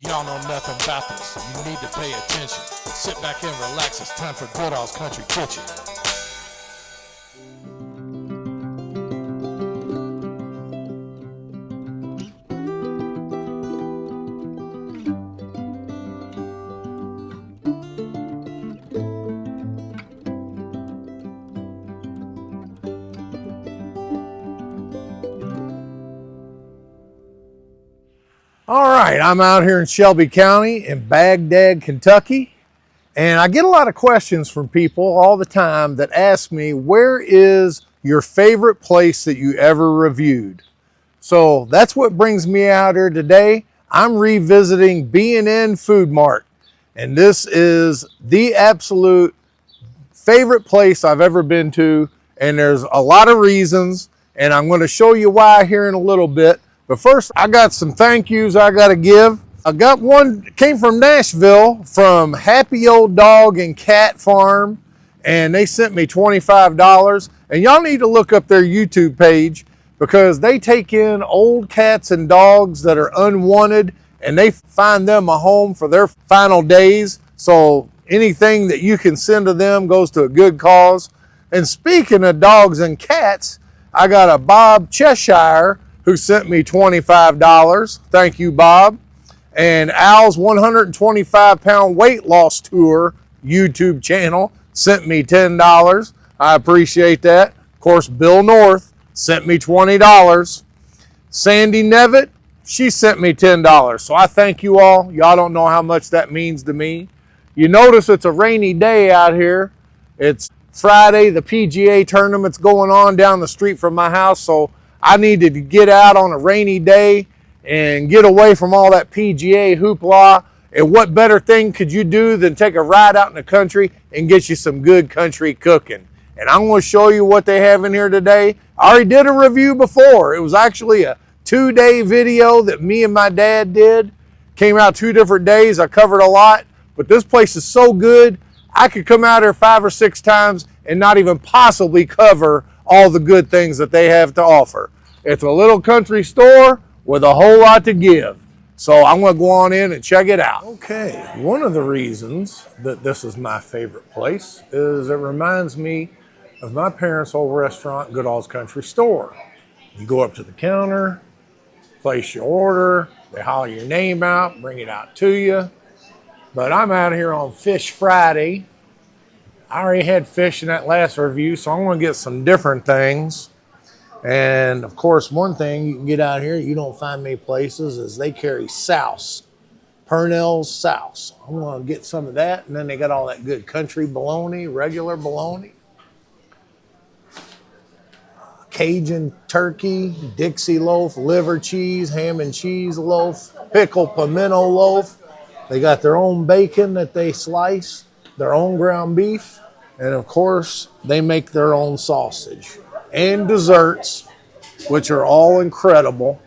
Y'all know nothing about this. You need to pay attention. Sit back and relax. It's time for Goodall's Country Kitchen. All right, I'm out here in Shelby County in Bagdad, Kentucky, and I get a lot of questions from people all the time that ask me, where is your favorite place that you ever reviewed? So that's what brings me out here today. I'm revisiting B&N Food Mart, and this is the absolute favorite place I've ever been to, and there's a lot of reasons, and I'm going to show you why here in a little bit. But first, I got some thank yous I got to give. I got one, came from Nashville, from Happy Old Dog and Cat Farm, and they sent me $25. And y'all need to look up their YouTube page because they take in old cats and dogs that are unwanted, and they find them a home for their final days. So anything that you can send to them goes to a good cause. And speaking of dogs and cats, I got a Bob Cheshire who sent me $25. Thank you, Bob. And Al's 125-pound weight loss tour YouTube channel sent me $10. I appreciate that. Of course, Bill North sent me $20. Sandy Nevitt, she sent me $10. So I thank you all. Y'all don't know how much that means to me. You notice it's a rainy day out here. It's Friday, the PGA tournament's going on down the street from my house, so I needed to get out on a rainy day and get away from all that PGA hoopla. And what better thing could you do than take a ride out in the country and get you some good country cooking? And I'm going to show you what they have in here today. I already did a review before. It was actually a 2-day video that me and my dad did. Came out 2 different days. I covered a lot. But this place is so good, I could come out here 5 or 6 times and not even possibly cover all the good things that they have to offer. It's a little country store with a whole lot to give. So I'm going to go on in and check it out. Okay, one of the reasons that this is my favorite place is it reminds me of my parents' old restaurant, Goodall's Country Store. You go up to the counter, place your order, they holler your name out, bring it out to you. But I'm out here on Fish Friday. I already had fish in that last review, so I'm going to get some different things. And of course, one thing you can get out here, you don't find many places, is they carry souse, Purnell's souse. I'm going to get some of that, and then they got all that good country bologna, regular bologna, Cajun turkey, Dixie loaf, liver cheese, ham and cheese loaf, pickle pimento loaf. They got their own bacon that they slice, their own ground beef, and of course, they make their own sausage. And desserts, which are all incredible.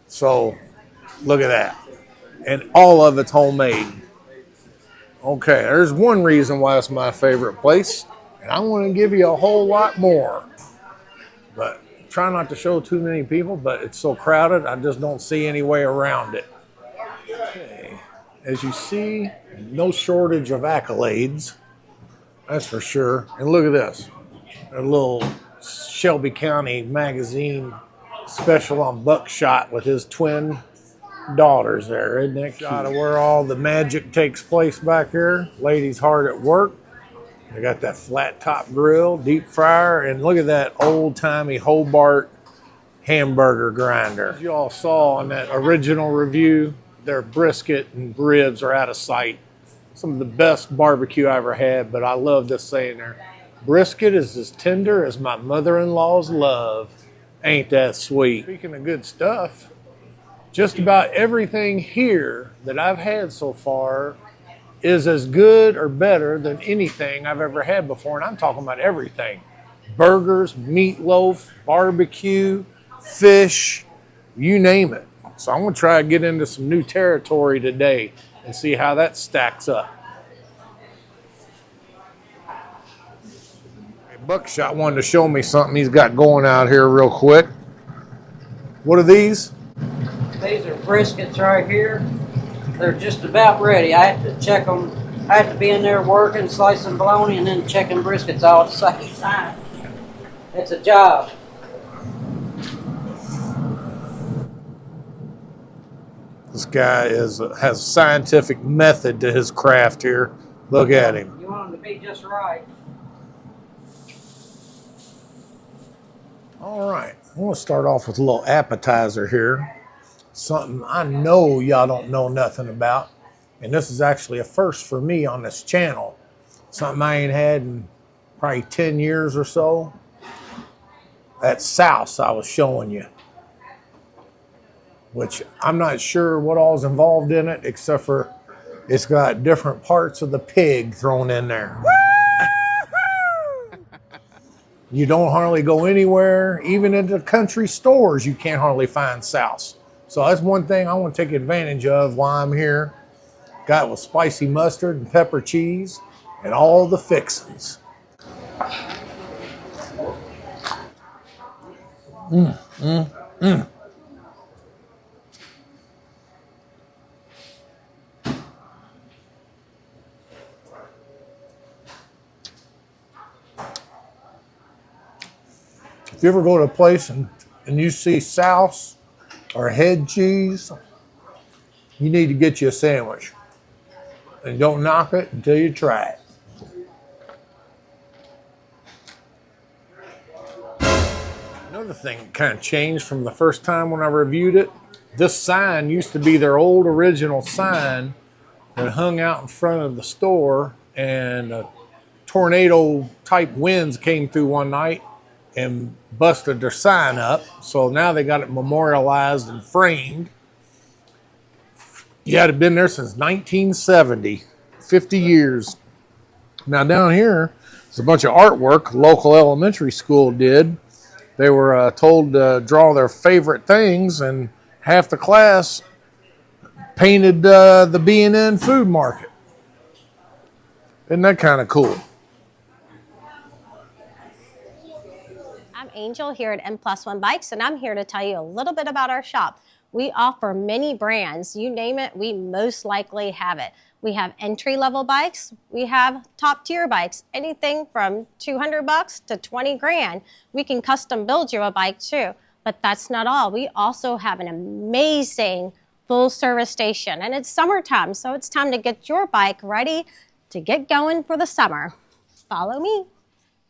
So, look at that. And all of it's homemade. Okay, there's one reason why it's my favorite place, and I'm going to give you a whole lot more. But try not to show too many people, but it's so crowded, I just don't see any way around it. Okay, as you see, no shortage of accolades, that's for sure. And look at this. A little Shelby County magazine special on buckshot with his twin daughters there. Isn't that shot of where all the magic takes place back here? Ladies hard at work. They got that flat top grill, deep fryer, and look at that old-timey Hobart hamburger grinder. As you all saw on that original review, their brisket and ribs are out of sight. Some of the best barbecue I ever had, but I love this saying there. Brisket is as tender as my mother-in-law's love. Ain't that sweet? Speaking of good stuff, just about everything here that I've had so far is as good or better than anything I've ever had before. And I'm talking about everything. Burgers, meatloaf, barbecue, fish, you name it. So I'm going to try to get into some new territory today and see how that stacks up. Buckshot wanted to show me something he's got going out here real quick. What are these? These are briskets right here. They're just about ready. I have to check them. I have to be in there working, slicing bologna, and then checking briskets all at the same time. It's a job. This guy has scientific method to his craft here. Look at him. You want them to be just right. All right, I want to start off with a little appetizer here. Something I know y'all don't know nothing about. And this is actually a first for me on this channel. Something I ain't had in probably 10 years or so. That souse I was showing you. Which I'm not sure what all's involved in it, except for it's got different parts of the pig thrown in there. You don't hardly go anywhere, even into country stores, you can't hardly find souse. So that's one thing I want to take advantage of while I'm here. Got it with spicy mustard and pepper cheese and all the fixings. If you ever go to a place and you see souse or head cheese, you need to get you a sandwich. And don't knock it until you try it. Another thing that kind of changed from the first time when I reviewed it, this sign used to be their old original sign that hung out in front of the store, and tornado type winds came through one night and busted their sign up. So now they got it memorialized and framed. Yeah, it had been there since 1970, 50 years. Now down here, there's a bunch of artwork local elementary school did. They were told to draw their favorite things, and half the class painted the B&N Food Market. Isn't that kind of cool? I'm Angel here at N+1 Bikes, and I'm here to tell you a little bit about our shop. We offer many brands. You name it, we most likely have it. We have entry-level bikes. We have top-tier bikes, anything from $200 to 20 grand. We can custom build you a bike too, but that's not all. We also have an amazing full service station, and it's summertime, so it's time to get your bike ready to get going for the summer. Follow me.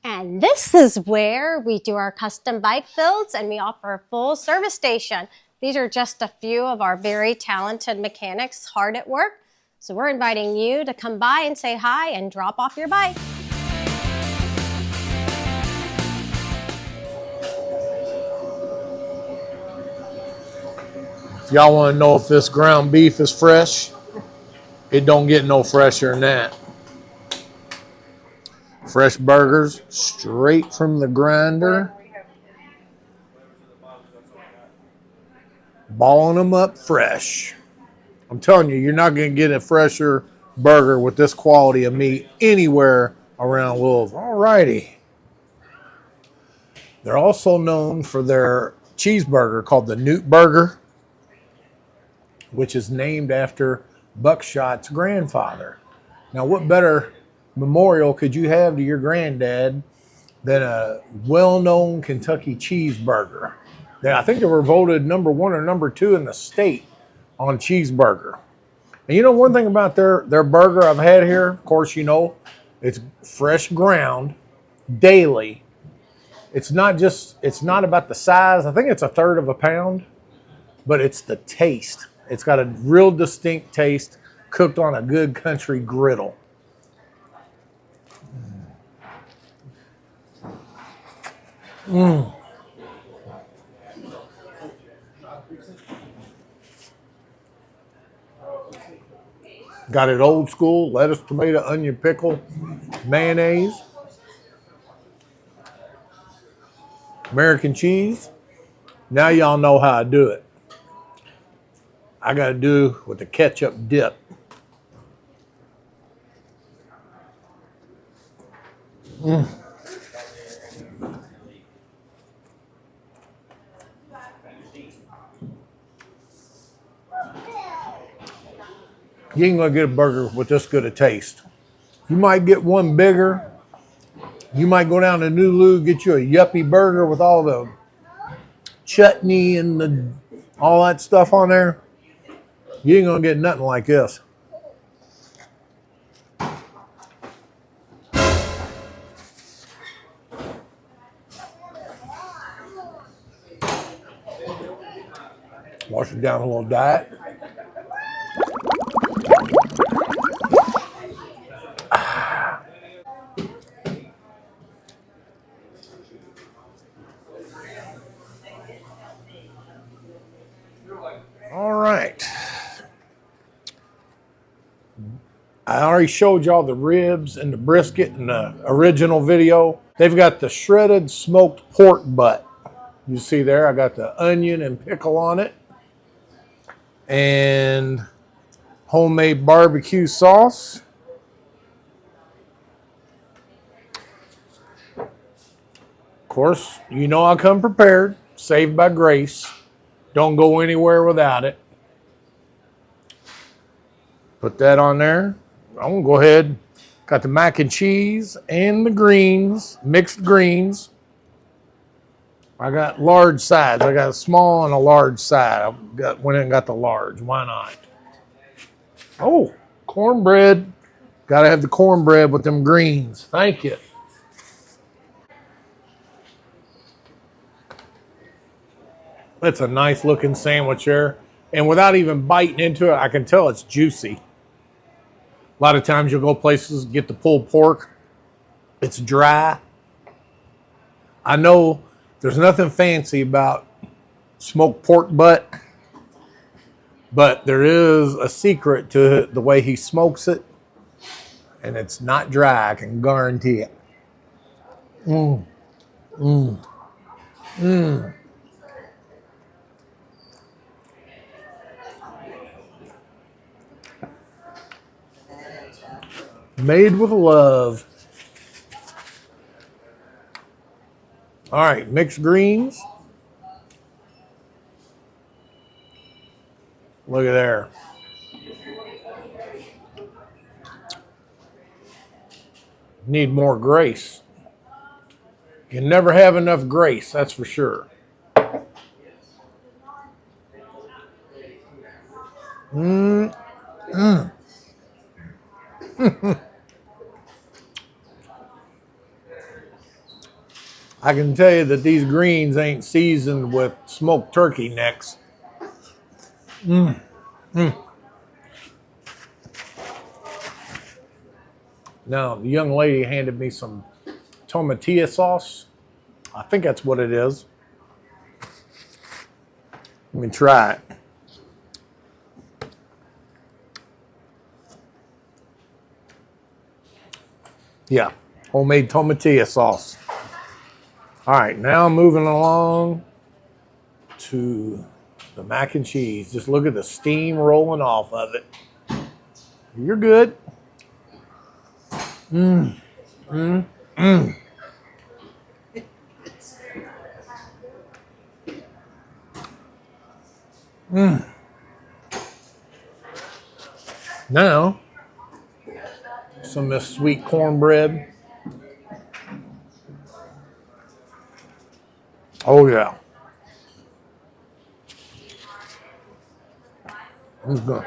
And this is where we do our custom bike builds, and we offer a full service station. These are just a few of our very talented mechanics hard at work. So we're inviting you to come by and say hi and drop off your bike. If y'all want to know if this ground beef is fresh, it don't get no fresher than that. Fresh burgers straight from the grinder. Balling them up fresh. I'm telling you, you're not going to get a fresher burger with this quality of meat anywhere around Louisville. All righty. They're also known for their cheeseburger called the Newt Burger, which is named after Buckshot's grandfather. Now, what better memorial could you have to your granddad than a well-known Kentucky cheeseburger? I think they were voted number 1 or number 2 in the state on cheeseburger. And you know one thing about their burger I've had here, of course you know, it's fresh ground daily. It's not about the size. I think it's 1/3 of a pound, but it's the taste. It's got a real distinct taste cooked on a good country griddle. Got it old school, lettuce, tomato, onion, pickle, mayonnaise, American cheese. Now y'all know how I do it. I got to do with the ketchup dip. You ain't gonna get a burger with this good a taste. You might get one bigger. You might go down to Nulu, get you a yuppie burger with all the chutney and all that stuff on there. You ain't gonna get nothing like this. Wash it down a little diet. All right. I already showed y'all the ribs and the brisket in the original video. They've got the shredded smoked pork butt. You see there, I got the onion and pickle on it. And homemade barbecue sauce. Of course, you know I come prepared. Saved by grace. Don't go anywhere without it. Put that on there. I'm gonna go ahead. Got the mac and cheese and the greens, mixed greens. I got large sides. I got a small and a large side. Went in and got the large. Why not? Oh, cornbread. Gotta have the cornbread with them greens. Thank you. That's a nice looking sandwich there. And without even biting into it, I can tell it's juicy. A lot of times you'll go places, get the pulled pork. It's dry. I know there's nothing fancy about smoked pork butt, but there is a secret to the way he smokes it. And it's not dry, I can guarantee it. Mmm. Mmm. Mmm. Made with love. All right, mixed greens. Look at there. Need more grace. You never have enough grace, that's for sure. Mmm. Mmm. I can tell you that these greens ain't seasoned with smoked turkey necks. Mmm. Mmm. Now, the young lady handed me some tomatillo sauce. I think that's what it is. Let me try it. Yeah, homemade tomatillo sauce. All right, now moving along to the mac and cheese. Just look at the steam rolling off of it. You're good. Mmm. Mmm. Mmm. Mmm. Now, some of this sweet cornbread. Oh yeah. I'm just gonna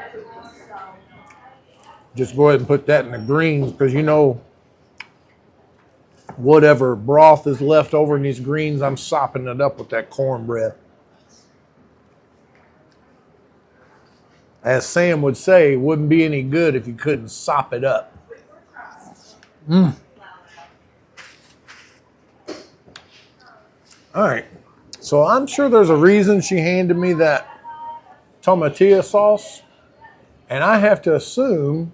go ahead and put that in the greens because you know whatever broth is left over in these greens, I'm sopping it up with that cornbread. As Sam would say, it wouldn't be any good if you couldn't sop it up. Mmm. All right, so I'm sure there's a reason she handed me that tomatillo sauce, and I have to assume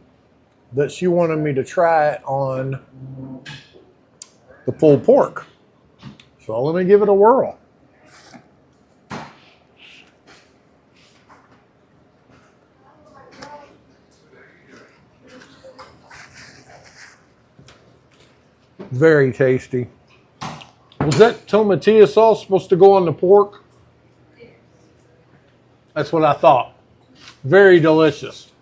that she wanted me to try it on the pulled pork. So let me give it a whirl. Very tasty. Was that tomatillo sauce supposed to go on the pork? That's what I thought. Very delicious.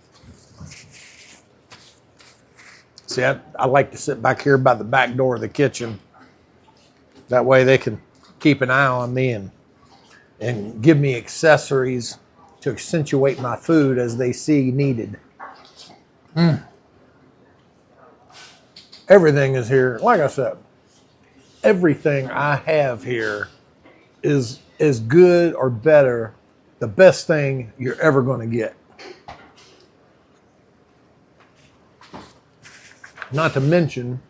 See, I like to sit back here by the back door of the kitchen. That way they can keep an eye on me and give me accessories to accentuate my food as they see needed. Everything is here. Like I said, everything I have here is as good or better, the best thing you're ever going to get. Not to mention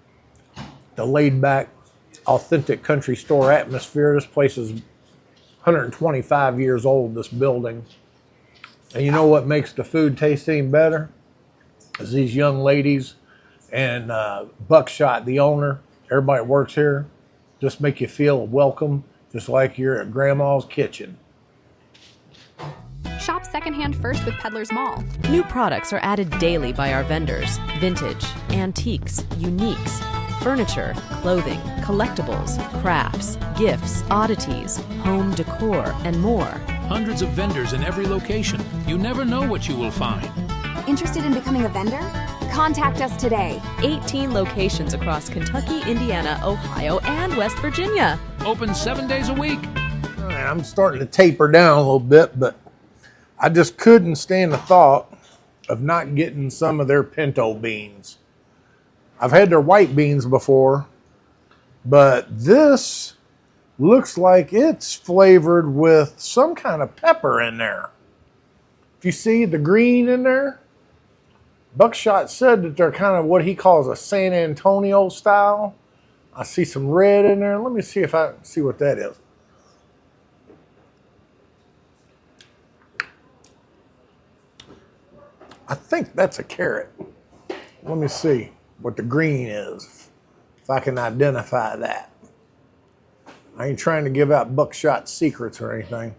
the laid back, authentic country store atmosphere. This place is 125 years old, this building. And you know what makes the food taste any better? Is these young ladies and Buckshot, the owner, everybody that works here, just make you feel welcome, just like you're at grandma's kitchen. Shop secondhand first with Peddler's Mall. New products are added daily by our vendors. Vintage, antiques, uniques, furniture, clothing, collectibles, crafts, gifts, oddities, home decor, and more. Hundreds of vendors in every location. You never know what you will find. Interested in becoming a vendor? Contact us today. 18 locations across Kentucky, Indiana, Ohio, and West Virginia. Open 7 days a week. All right, I'm starting to taper down a little bit, but I just couldn't stand the thought of not getting some of their pinto beans. I've had their white beans before, but this looks like it's flavored with some kind of pepper in there. If you see the green in there, Buckshot said that they're kind of what he calls a San Antonio style. I see some red in there. Let me see if I can see what that is. I think that's a carrot. Let me see what the green is, if I can identify that. I ain't trying to give out Buckshot secrets or anything.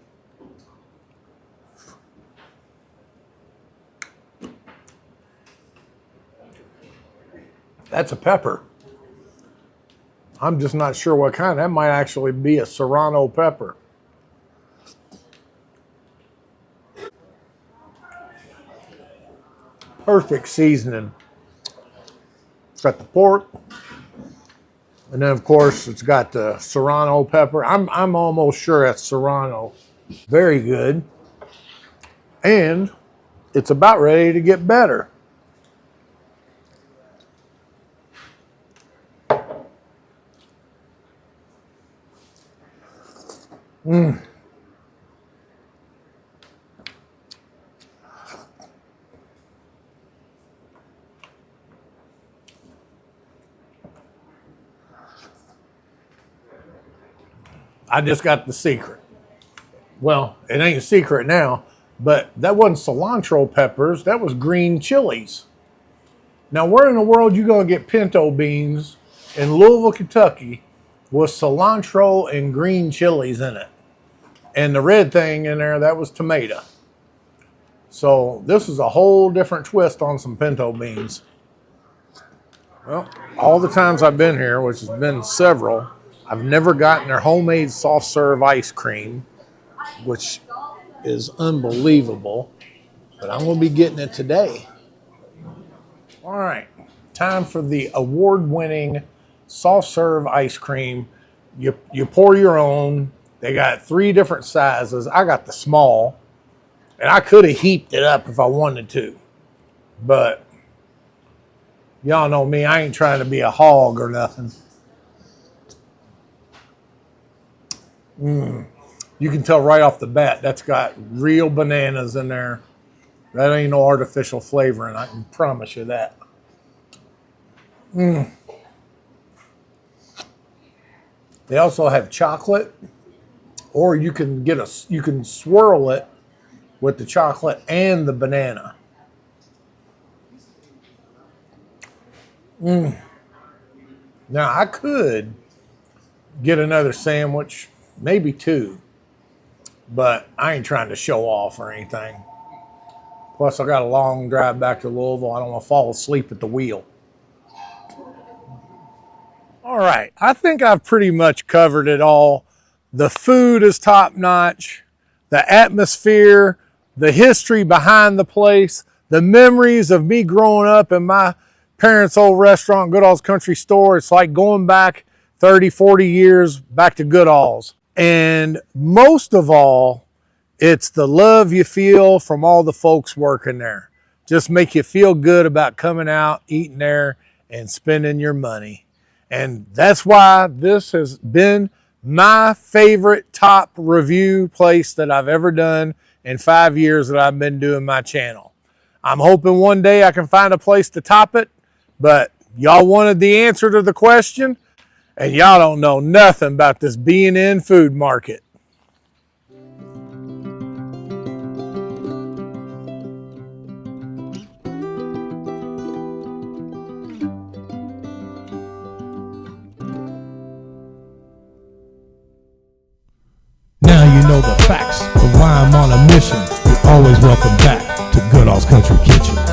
That's a pepper. I'm just not sure what kind. That might actually be a serrano pepper. Perfect seasoning. It's got the pork, and then of course it's got the serrano pepper. I'm almost sure that's serrano. Very good, and it's about ready to get better. I just got the secret. Well, it ain't a secret now, but that wasn't cilantro peppers. That was green chilies. Now, where in the world you gonna get pinto beans in Louisville, Kentucky with cilantro and green chilies in it? And the red thing in there, that was tomato. So this is a whole different twist on some pinto beans. Well, all the times I've been here, which has been several, I've never gotten their homemade soft serve ice cream, which is unbelievable, but I'm going to be getting it today. All right, time for the award-winning soft serve ice cream. You pour your own. They got 3 different sizes. I got the small, and I could have heaped it up if I wanted to, but y'all know me, I ain't trying to be a hog or nothing. You can tell right off the bat, that's got real bananas in there. That ain't no artificial flavoring, I can promise you that. They also have chocolate, or you can you can swirl it with the chocolate and the banana. Now I could get another sandwich, maybe 2, but I ain't trying to show off or anything. Plus, I got a long drive back to Louisville. I don't want to fall asleep at the wheel. All right, I think I've pretty much covered it all. The food is top notch, the atmosphere, the history behind the place, the memories of me growing up in my parents' old restaurant, Goodall's Country Store. It's like going back 30, 40 years back to Goodall's. And most of all, it's the love you feel from all the folks working there. Just make you feel good about coming out, eating there, and spending your money. And that's why this has been my favorite top review place that I've ever done in 5 years that I've been doing my channel. I'm hoping one day I can find a place to top it, but y'all wanted the answer to the question, and y'all don't know nothing about this B&N Food Market. Now you know the facts of why I'm on a mission. You're always welcome back to Goodall's Country Kitchen.